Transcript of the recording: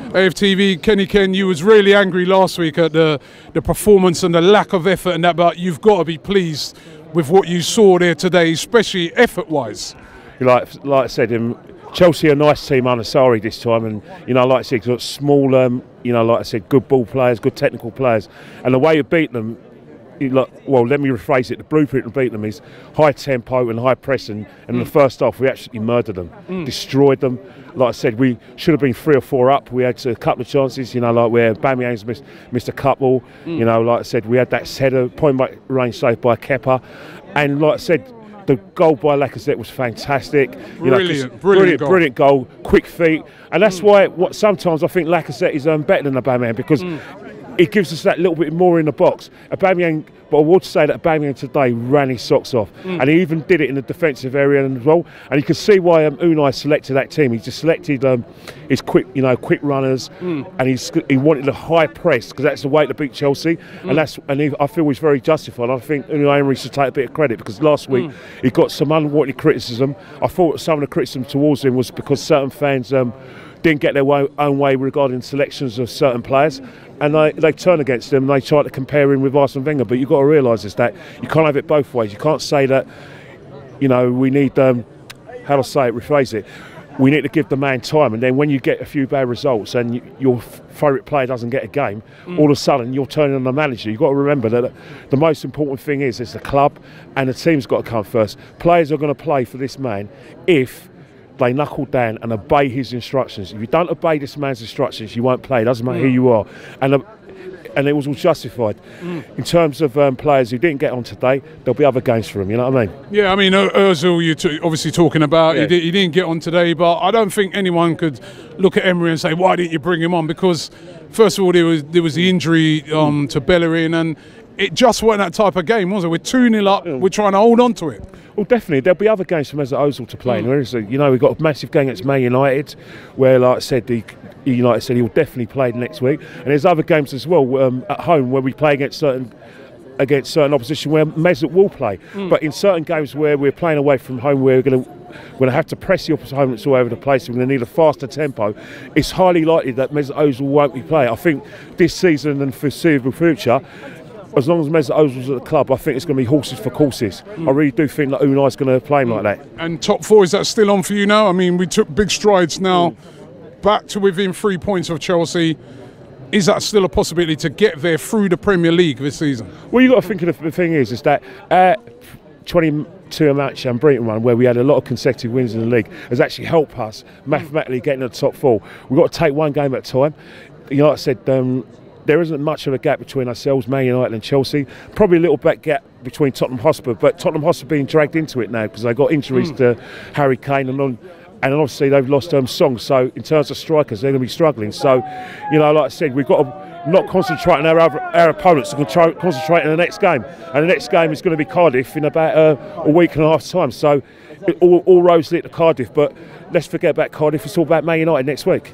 AFTV, Kenny Ken, you was really angry last week at the performance and the lack of effort and that, but you've got to be pleased with what you saw there today, especially effort-wise. Like I said, Chelsea are a nice team under Sarri this time, and like I said, got small, like I said, good ball players, good technical players, and the way you beat them. Well, let me rephrase it. The blueprint to beat them is high tempo and high pressing. And in the first half, we actually murdered them, destroyed them. Like I said, we should have been 3 or 4 up. We had a couple of chances, like where Aubameyang's missed a couple. Like I said, we had that header, point blank range saved by Kepa. And like I said, the goal by Lacazette was fantastic. Brilliant goal, quick feet. And that's why sometimes I think Lacazette is better than Aubameyang, because it gives us that little bit more in the box. Aubameyang, but I would say that Aubameyang today ran his socks off, and he even did it in the defensive area as well. And you can see why Unai selected that team. He just selected his quick runners, and he wanted a high press, because that's the way to beat Chelsea. And I feel he's very justified. I think Unai Emery should take a bit of credit, because last week he got some unwanted criticism. I thought some of the criticism towards him was because certain fans didn't get their own way regarding selections of certain players, and they turned against him. They tried to compare him with Arsene Wenger, but you've got to realise is that you can't have it both ways. You can't say that, we need, how do I say it, rephrase it, we need to give the man time, and then when you get a few bad results and your favourite player doesn't get a game, all of a sudden you're turning on the manager. You've got to remember that the most important thing is the club and the team's got to come first. Players are going to play for this man if they knuckle down and obey his instructions. If you don't obey this man's instructions, you won't play. It doesn't matter who you are. And it was all justified. In terms of players who didn't get on today, there'll be other games for them, you know what I mean? Yeah, I mean, Ozil, you're obviously talking about, he didn't get on today, but I don't think anyone could look at Emery and say, why didn't you bring him on? Because, first of all, there was the injury to Bellerin, and it just wasn't that type of game, was it? We're 2-0 up, we're trying to hold on to it. Well, definitely, there'll be other games for Mesut Ozil to play. We've got a massive game against Man United, where, like I said, he'll definitely play next week. And there's other games as well at home where we play against certain opposition where Mesut will play. But in certain games where we're playing away from home, we're going to have to press the opponents all over the place. We're going to need a faster tempo. It's highly likely that Mesut Ozil won't be playing. I think this season and foreseeable future, as long as Mesut Ozil's at the club, I think it's going to be horses for courses. I really do think that Unai's going to play him like that. And top 4, is that still on for you now? I mean, we took big strides now, back to within 3 points of Chelsea. Is that still a possibility to get there through the Premier League this season? Well, you've got to think of the thing is that 22 match and Brighton run, where we had a lot of consecutive wins in the league, has actually helped us mathematically getting to the top 4. We've got to take one game at a time. Like I said, there isn't much of a gap between ourselves, Man United and Chelsea. Probably a little bit gap between Tottenham Hotspur, but Tottenham Hotspur being dragged into it now because they got injuries to Harry Kane and obviously they've lost Song. So in terms of strikers, they're going to be struggling. So, like I said, we've got to not concentrate on our opponents, and concentrate on the next game. And the next game is going to be Cardiff in about a week and a half time. So all roads lead to Cardiff, but let's forget about Cardiff. It's all about Man United next week.